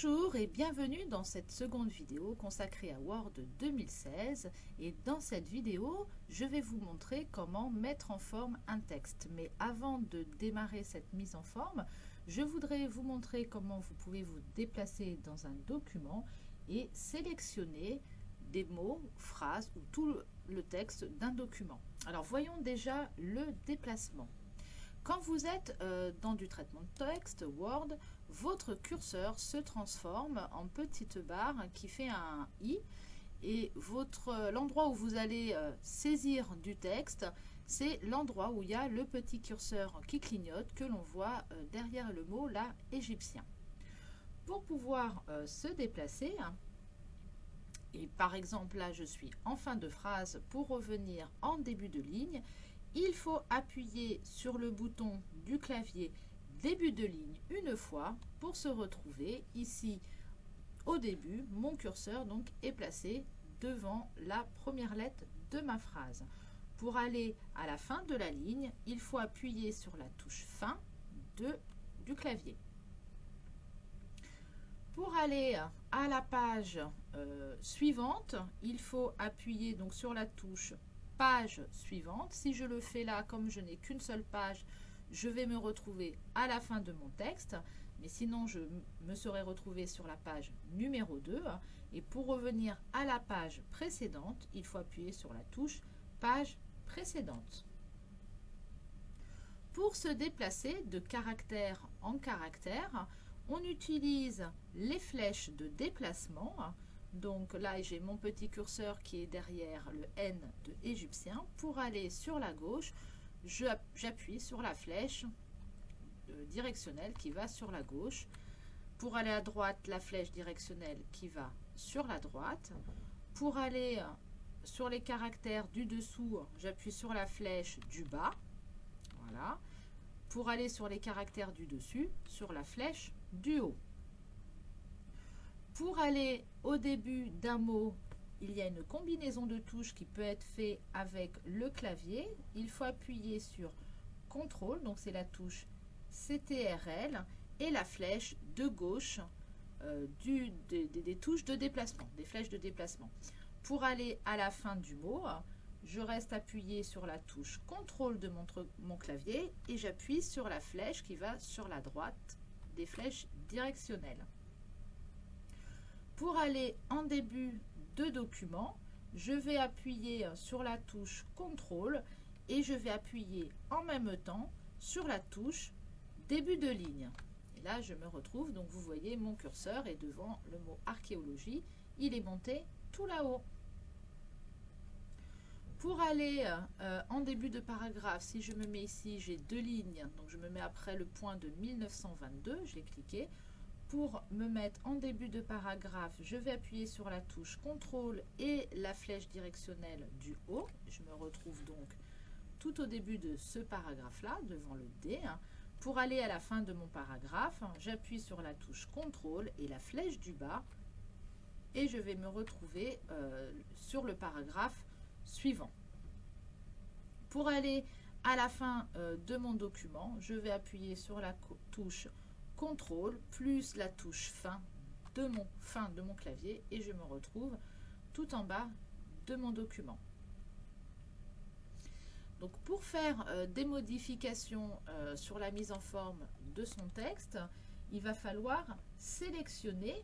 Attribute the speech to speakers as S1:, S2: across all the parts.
S1: Bonjour et bienvenue dans cette seconde vidéo consacrée à Word 2016 et dans cette vidéo je vais vous montrer comment mettre en forme un texte. Mais avant de démarrer cette mise en forme, je voudrais vous montrer comment vous pouvez vous déplacer dans un document et sélectionner des mots, phrases ou tout le texte d'un document. Alors voyons déjà le déplacement. Quand vous êtes dans du traitement de texte, Word, votre curseur se transforme en petite barre qui fait un i et l'endroit où vous allez saisir du texte, c'est l'endroit où il y a le petit curseur qui clignote que l'on voit derrière le mot là, égyptien. Pour pouvoir se déplacer, et par exemple là je suis en fin de phrase, pour revenir en début de ligne, il faut appuyer sur le bouton du clavier début de ligne une fois pour se retrouver ici au début. Mon curseur donc est placé devant la première lettre de ma phrase. Pour aller à la fin de la ligne, il faut appuyer sur la touche fin du clavier. Pour aller à la page suivante, il faut appuyer donc sur la touche page suivante. Si je le fais là, comme je n'ai qu'une seule page, je vais me retrouver à la fin de mon texte, mais sinon je me serais retrouvé sur la page numéro 2. Et pour revenir à la page précédente, il faut appuyer sur la touche page précédente. Pour se déplacer de caractère en caractère, on utilise les flèches de déplacement. Donc là, j'ai mon petit curseur qui est derrière le N de égyptien. Pour aller sur la gauche, j'appuie sur la flèche directionnelle qui va sur la gauche. Pour aller à droite, la flèche directionnelle qui va sur la droite. Pour aller sur les caractères du dessous, j'appuie sur la flèche du bas. Voilà. Pour aller sur les caractères du dessus, sur la flèche du haut. Pour aller au début d'un mot, il y a une combinaison de touches qui peut être faite avec le clavier. Il faut appuyer sur CTRL, donc c'est la touche CTRL, et la flèche de gauche des touches de déplacement, des flèches de déplacement. Pour aller à la fin du mot, je reste appuyé sur la touche CTRL de mon clavier et j'appuie sur la flèche qui va sur la droite des flèches directionnelles. Pour aller en début de document, je vais appuyer sur la touche CTRL et je vais appuyer en même temps sur la touche début de ligne. Et là, je me retrouve, donc vous voyez, mon curseur est devant le mot archéologie. Il est monté tout là-haut. Pour aller en début de paragraphe, si je me mets ici, j'ai deux lignes, donc je me mets après le point de 1922, j'ai cliqué. Pour me mettre en début de paragraphe, je vais appuyer sur la touche CTRL et la flèche directionnelle du haut. Je me retrouve donc tout au début de ce paragraphe-là, devant le D. Pour aller à la fin de mon paragraphe, j'appuie sur la touche CTRL et la flèche du bas et je vais me retrouver sur le paragraphe suivant. Pour aller à la fin de mon document, je vais appuyer sur la touche CTRL plus la touche fin de mon clavier et je me retrouve tout en bas de mon document. Donc pour faire des modifications sur la mise en forme de son texte, il va falloir sélectionner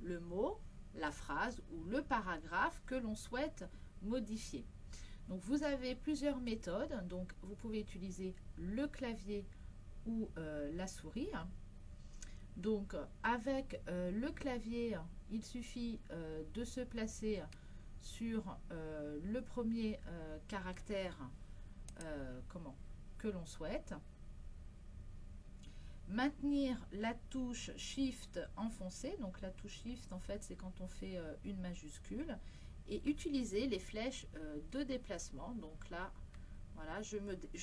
S1: le mot, la phrase ou le paragraphe que l'on souhaite modifier. Donc vous avez plusieurs méthodes, donc vous pouvez utiliser le clavier ou la souris. Donc avec le clavier, il suffit de se placer sur le premier caractère que l'on souhaite. Maintenir la touche Shift enfoncée, donc la touche Shift en fait c'est quand on fait une majuscule, et utiliser les flèches de déplacement. Donc là, voilà, je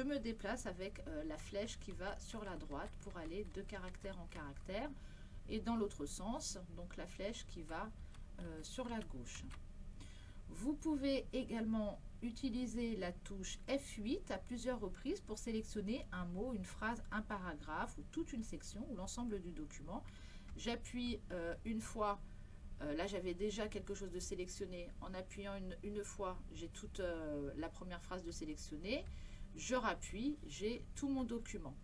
S1: me déplace avec la flèche qui va sur la droite pour aller de caractère en caractère, et dans l'autre sens, donc la flèche qui va sur la gauche. Vous pouvez également utiliser la touche F8 à plusieurs reprises pour sélectionner un mot, une phrase, un paragraphe ou toute une section ou l'ensemble du document. J'appuie une fois. Là, j'avais déjà quelque chose de sélectionné. En appuyant une fois, j'ai toute la première phrase de sélectionner. Je rappuie, j'ai tout mon document.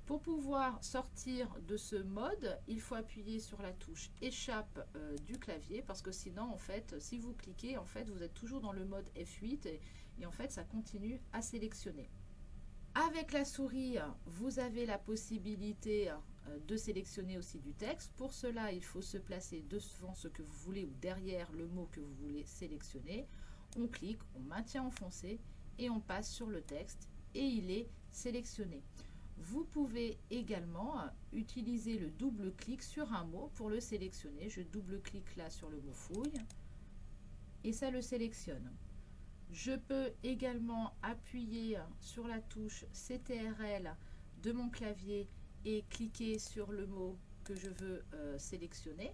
S1: Pour pouvoir sortir de ce mode, il faut appuyer sur la touche échappe du clavier parce que sinon, en fait, si vous cliquez, en fait, vous êtes toujours dans le mode F8 et en fait, ça continue à sélectionner. Avec la souris, vous avez la possibilité de sélectionner aussi du texte. Pour cela, il faut se placer devant ce que vous voulez ou derrière le mot que vous voulez sélectionner. On clique, on maintient enfoncé et on passe sur le texte et il est sélectionné. Vous pouvez également utiliser le double-clic sur un mot pour le sélectionner. Je double-clique là sur le mot fouille et ça le sélectionne. Je peux également appuyer sur la touche CTRL de mon clavier et cliquer sur le mot que je veux sélectionner.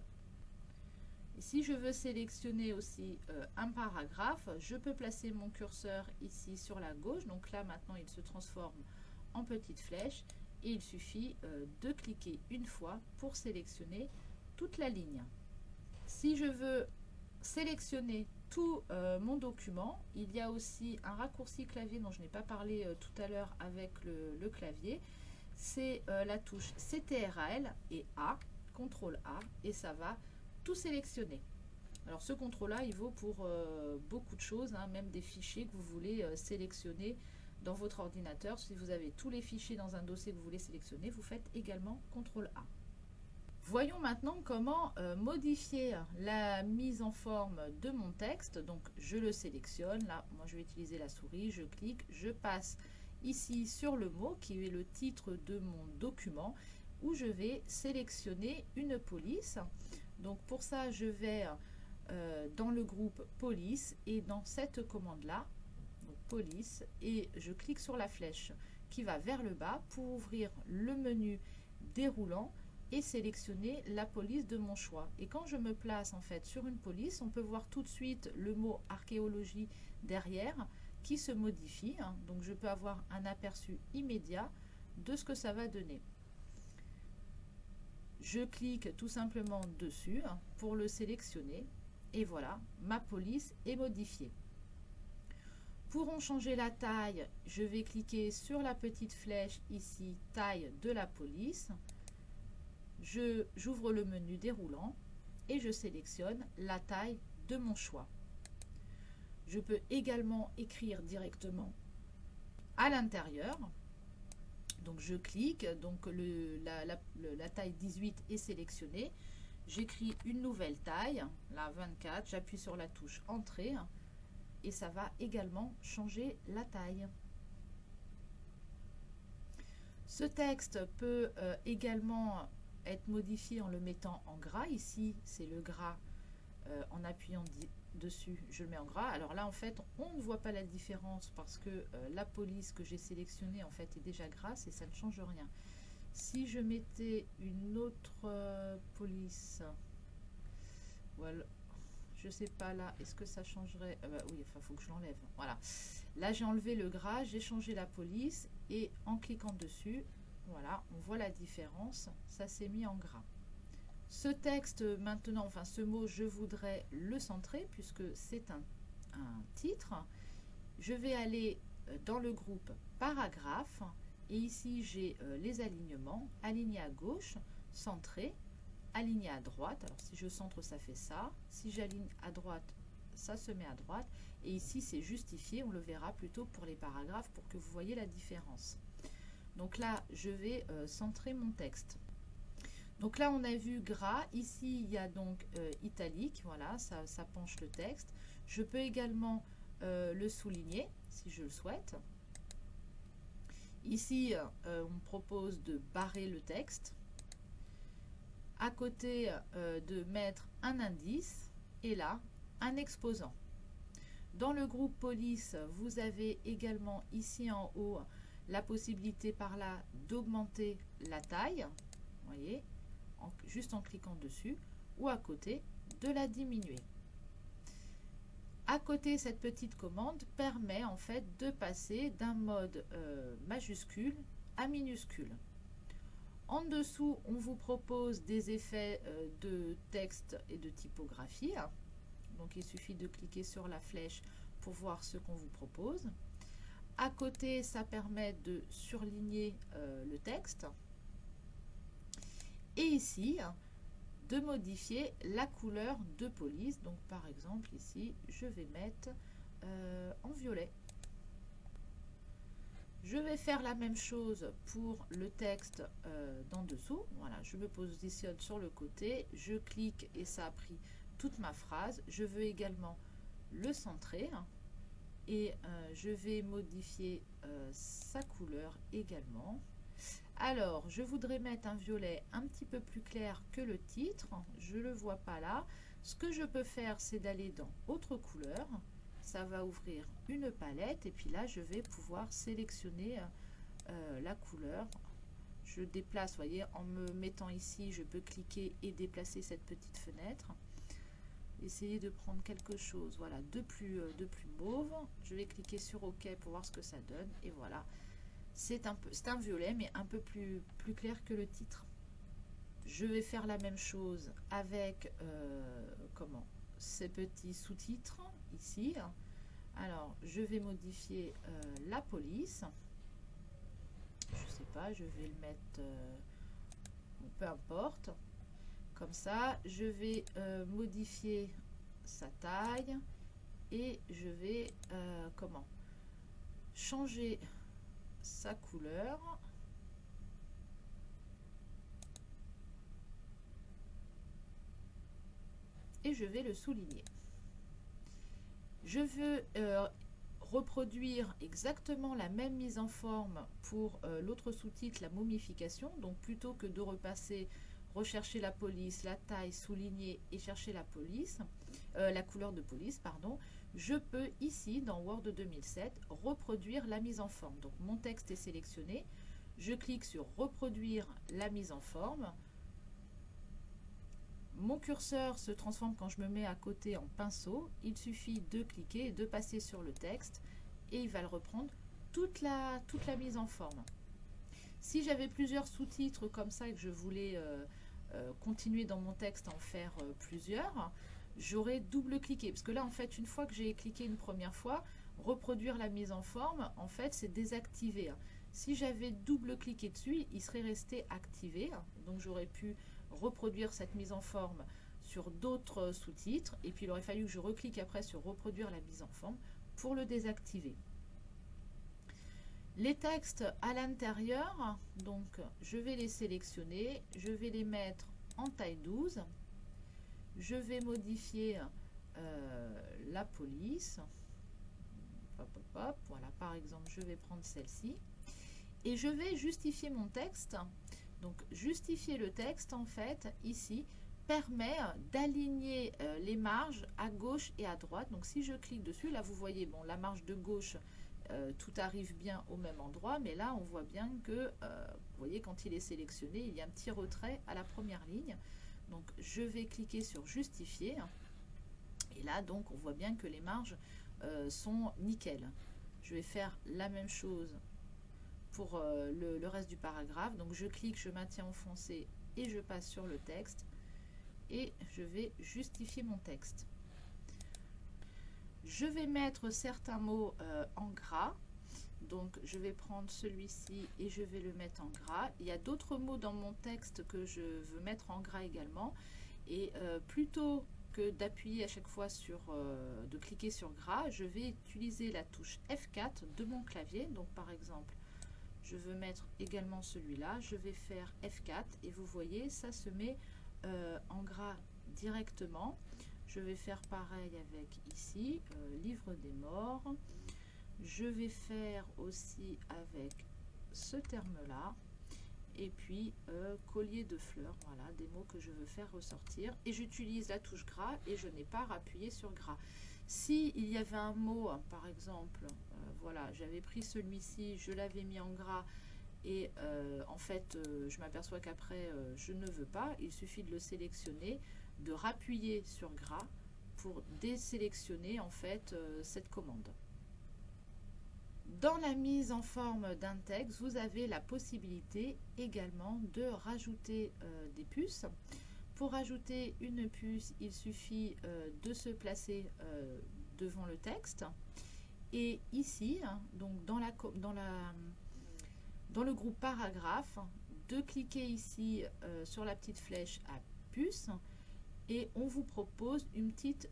S1: Et si je veux sélectionner aussi un paragraphe, je peux placer mon curseur ici sur la gauche. Donc là, maintenant, il se transforme en petite flèche et il suffit de cliquer une fois pour sélectionner toute la ligne. Si je veux sélectionner tout mon document, il y a aussi un raccourci clavier dont je n'ai pas parlé tout à l'heure avec le clavier. C'est la touche CTRL et A, CTRL A, et ça va tout sélectionner. Alors ce contrôle-là, il vaut pour beaucoup de choses, hein, même des fichiers que vous voulez sélectionner dans votre ordinateur. Si vous avez tous les fichiers dans un dossier que vous voulez sélectionner, vous faites également CTRL A. Voyons maintenant comment modifier la mise en forme de mon texte. Donc je le sélectionne, là moi je vais utiliser la souris, je clique, je passe ici sur le mot qui est le titre de mon document où je vais sélectionner une police. Donc pour ça je vais dans le groupe police et dans cette commande là, police, et je clique sur la flèche qui va vers le bas pour ouvrir le menu déroulant et sélectionner la police de mon choix. Et quand je me place en fait sur une police, on peut voir tout de suite le mot archéologie derrière qui se modifie. Hein. Donc je peux avoir un aperçu immédiat de ce que ça va donner. Je clique tout simplement dessus pour le sélectionner et voilà, ma police est modifiée. Pour en changer la taille, je vais cliquer sur la petite flèche ici, taille de la police. J'ouvre le menu déroulant et je sélectionne la taille de mon choix. Je peux également écrire directement à l'intérieur. Donc je clique, donc la taille 18 est sélectionnée. J'écris une nouvelle taille, la 24, j'appuie sur la touche Entrée et ça va également changer la taille. Ce texte peut également être modifié en le mettant en gras. Ici, c'est le gras. En appuyant dessus, je le mets en gras. Alors là, en fait, on ne voit pas la différence parce que la police que j'ai sélectionnée, en fait, est déjà grasse et ça ne change rien. Si je mettais une autre police, voilà, je sais pas là, est-ce que ça changerait? Oui, enfin, il faut que je l'enlève. Voilà. Là, j'ai enlevé le gras, j'ai changé la police et en cliquant dessus, voilà, on voit la différence, ça s'est mis en gras. Ce texte maintenant, enfin ce mot, je voudrais le centrer puisque c'est un titre. Je vais aller dans le groupe paragraphe et ici j'ai les alignements, aligné à gauche, centré, aligné à droite. Alors si je centre, ça fait ça. Si j'aligne à droite, ça se met à droite. Et ici c'est justifié, on le verra plutôt pour les paragraphes pour que vous voyez la différence. Donc là, je vais centrer mon texte. Donc là, on a vu gras. Ici, il y a donc italique. Voilà, ça penche le texte. Je peux également le souligner si je le souhaite. Ici, on me propose de barrer le texte. À côté, de mettre un indice. Et là, un exposant. Dans le groupe police, vous avez également ici en haut la possibilité par là d'augmenter la taille. Vous voyez, juste en cliquant dessus, ou à côté de la diminuer. À côté, cette petite commande permet en fait de passer d'un mode majuscule à minuscule. En dessous, on vous propose des effets de texte et de typographie. Donc il suffit de cliquer sur la flèche pour voir ce qu'on vous propose. À côté, ça permet de surligner le texte. Et ici, de modifier la couleur de police. Donc par exemple ici, je vais mettre en violet. Je vais faire la même chose pour le texte d'en dessous. Voilà, je me positionne sur le côté, je clique et ça a pris toute ma phrase. Je veux également le centrer et je vais modifier sa couleur également. Alors, je voudrais mettre un violet un petit peu plus clair que le titre. Je ne le vois pas là. Ce que je peux faire, c'est d'aller dans Autre couleur. Ça va ouvrir une palette et puis là, je vais pouvoir sélectionner la couleur. Je déplace, voyez, en me mettant ici, je peux cliquer et déplacer cette petite fenêtre. Essayer de prendre quelque chose, voilà, de plus mauve. Je vais cliquer sur OK pour voir ce que ça donne et voilà. C'est un violet mais un peu plus clair que le titre. Je vais faire la même chose avec ces petits sous-titres ici. Alors je vais modifier la police. Je sais pas, je vais le mettre peu importe. Comme ça, je vais modifier sa taille et je vais changer sa couleur. Et je vais le souligner. Je veux reproduire exactement la même mise en forme pour l'autre sous-titre, la momification. Donc plutôt que de repasser, rechercher la police, la taille, souligner et chercher la police, la couleur de police, pardon, je peux ici dans Word 2007 reproduire la mise en forme. Donc mon texte est sélectionné, je clique sur reproduire la mise en forme. Mon curseur se transforme quand je me mets à côté en pinceau. Il suffit de cliquer et de passer sur le texte et il va le reprendre toute la mise en forme. Si j'avais plusieurs sous-titres comme ça et que je voulais continuer dans mon texte à en faire plusieurs, j'aurais double-cliqué. Parce que là, en fait, une fois que j'ai cliqué une première fois, reproduire la mise en forme, en fait, c'est désactivé. Si j'avais double-cliqué dessus, il serait resté activé. Donc, j'aurais pu reproduire cette mise en forme sur d'autres sous-titres. Et puis, il aurait fallu que je reclique après sur reproduire la mise en forme pour le désactiver. Les textes à l'intérieur, donc je vais les sélectionner, je vais les mettre en taille 12, je vais modifier la police, hop, hop, hop, voilà, par exemple je vais prendre celle-ci, et je vais justifier mon texte. Donc justifier le texte en fait ici permet d'aligner les marges à gauche et à droite. Donc si je clique dessus, là vous voyez, bon, la marge de gauche, tout arrive bien au même endroit, mais là on voit bien que, vous voyez, quand il est sélectionné, il y a un petit retrait à la première ligne. Donc je vais cliquer sur justifier, et là donc on voit bien que les marges sont nickel. Je vais faire la même chose pour le reste du paragraphe. Donc je clique, je maintiens enfoncé et je passe sur le texte et je vais justifier mon texte. Je vais mettre certains mots en gras. Donc je vais prendre celui-ci et je vais le mettre en gras. Il y a d'autres mots dans mon texte que je veux mettre en gras également. Et plutôt que d'appuyer à chaque fois sur, de cliquer sur gras, je vais utiliser la touche F4 de mon clavier. Donc par exemple, je veux mettre également celui-là. Je vais faire F4 et vous voyez, ça se met en gras directement. Je vais faire pareil avec ici, livre des morts. Je vais faire aussi avec ce terme-là. Et puis collier de fleurs, voilà, des mots que je veux faire ressortir. Et j'utilise la touche gras et je n'ai pas à appuyer sur gras. Si il y avait un mot, par exemple, voilà, j'avais pris celui-ci, je l'avais mis en gras et en fait je m'aperçois qu'après je ne veux pas, il suffit de le sélectionner, de rappuyer sur gras pour désélectionner en fait cette commande. Dans la mise en forme d'un texte, vous avez la possibilité également de rajouter des puces. Pour ajouter une puce, il suffit de se placer devant le texte. Et ici, donc dans le groupe paragraphe, de cliquer ici sur la petite flèche à puce et on vous propose une petite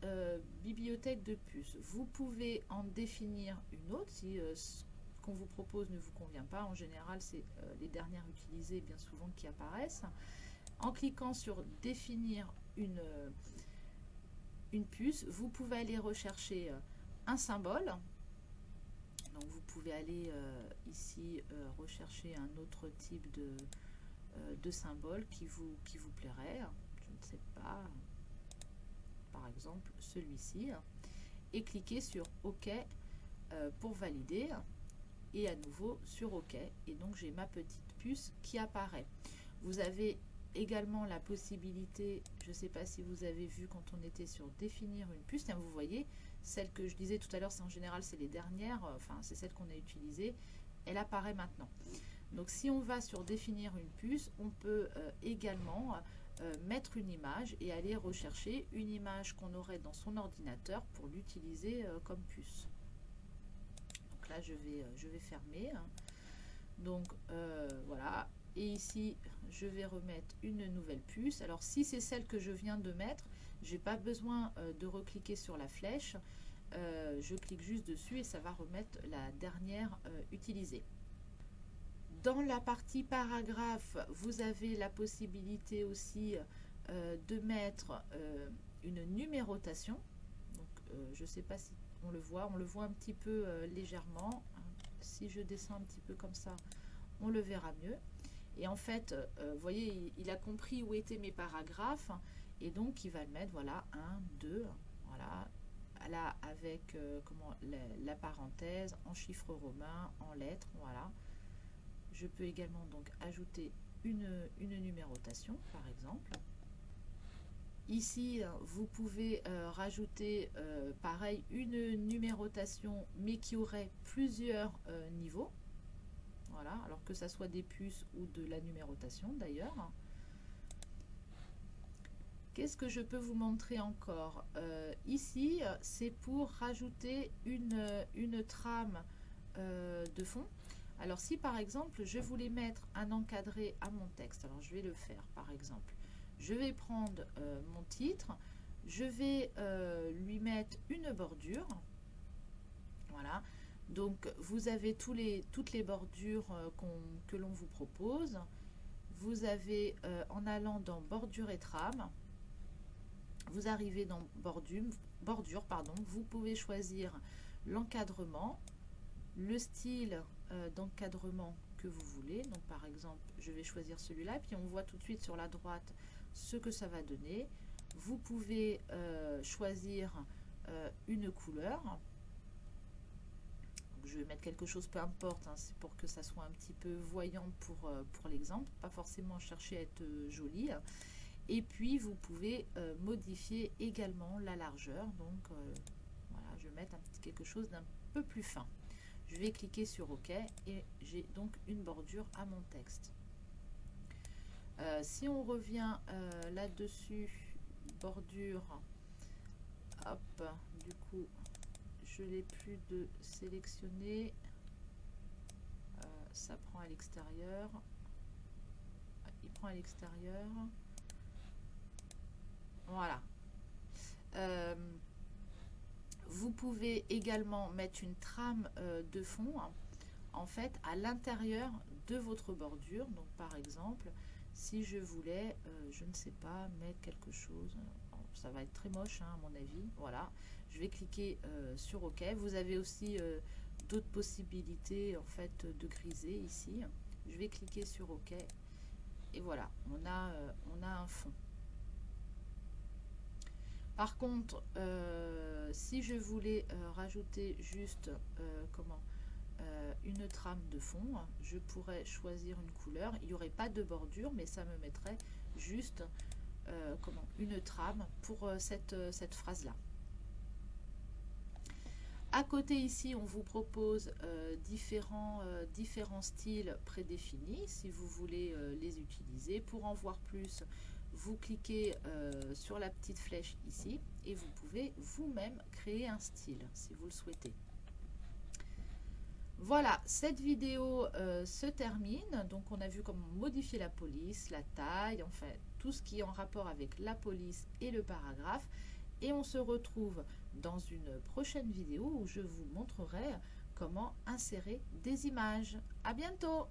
S1: bibliothèque de puces. Vous pouvez en définir une autre si ce qu'on vous propose ne vous convient pas. En général, c'est les dernières utilisées bien souvent qui apparaissent. En cliquant sur définir une puce, vous pouvez aller rechercher un symbole. Donc vous pouvez aller ici rechercher un autre type de symbole qui vous plairait. Je ne sais pas, par exemple celui-ci. Et cliquer sur OK pour valider. Et à nouveau sur OK. Et donc j'ai ma petite puce qui apparaît. Vous avez également la possibilité, je ne sais pas si vous avez vu quand on était sur définir une puce, tiens, vous voyez, celle que je disais tout à l'heure, c'est en général c'est les dernières, enfin c'est celle qu'on a utilisée, elle apparaît maintenant. Donc si on va sur définir une puce, on peut également mettre une image et aller rechercher une image qu'on aurait dans son ordinateur pour l'utiliser comme puce. Donc là je vais fermer. Donc voilà. Et ici, je vais remettre une nouvelle puce. Alors, si c'est celle que je viens de mettre, je n'ai pas besoin de recliquer sur la flèche. Je clique juste dessus et ça va remettre la dernière utilisée. Dans la partie paragraphe, vous avez la possibilité aussi de mettre une numérotation. Donc, je ne sais pas si on le voit un petit peu légèrement. Si je descends un petit peu comme ça, on le verra mieux. Et en fait, vous voyez, il a compris où étaient mes paragraphes. Et donc, il va le mettre, voilà, 1, 2, voilà, là, avec la parenthèse, en chiffres romains, en lettres, voilà. Je peux également donc ajouter une numérotation, par exemple. Ici, vous pouvez rajouter, pareil, une numérotation, mais qui aurait plusieurs niveaux. Voilà, alors que ça soit des puces ou de la numérotation d'ailleurs. Qu'est-ce que je peux vous montrer encore ici, c'est pour rajouter une trame de fond. Alors si par exemple, je voulais mettre un encadré à mon texte, alors je vais le faire par exemple. Je vais prendre mon titre, je vais lui mettre une bordure. Voilà. Donc, vous avez toutes les bordures que l'on vous propose. Vous avez, en allant dans bordure et trame, vous arrivez dans bordure, pardon, vous pouvez choisir l'encadrement, le style d'encadrement que vous voulez. Donc, par exemple, je vais choisir celui-là, puis on voit tout de suite sur la droite ce que ça va donner. Vous pouvez choisir une couleur. Je vais mettre quelque chose, peu importe, hein, c'est pour que ça soit un petit peu voyant pour l'exemple, pas forcément chercher à être joli. Et puis vous pouvez modifier également la largeur, donc voilà, je vais mettre quelque chose d'un peu plus fin. Je vais cliquer sur OK et j'ai donc une bordure à mon texte. Si on revient là-dessus, bordure, hop, du coup, je n'ai plus de sélectionner, ça prend à l'extérieur, il prend à l'extérieur, voilà. Vous pouvez également mettre une trame de fond, hein, en fait à l'intérieur de votre bordure. Donc par exemple, si je voulais, je ne sais pas, mettre quelque chose, ça va être très moche hein, à mon avis, voilà. Je vais cliquer sur OK. Vous avez aussi d'autres possibilités en fait de griser ici. Je vais cliquer sur OK et voilà, on a un fond. Par contre, si je voulais rajouter juste une trame de fond, je pourrais choisir une couleur. Il n'y aurait pas de bordure, mais ça me mettrait juste une trame pour cette phrase-là. À côté ici, on vous propose différents styles prédéfinis si vous voulez les utiliser. Pour en voir plus, vous cliquez sur la petite flèche ici et vous pouvez vous-même créer un style si vous le souhaitez. Voilà, cette vidéo se termine. Donc on a vu comment modifier la police, la taille, enfin tout ce qui est en rapport avec la police et le paragraphe. Et on se retrouve dans une prochaine vidéo où je vous montrerai comment insérer des images. À bientôt!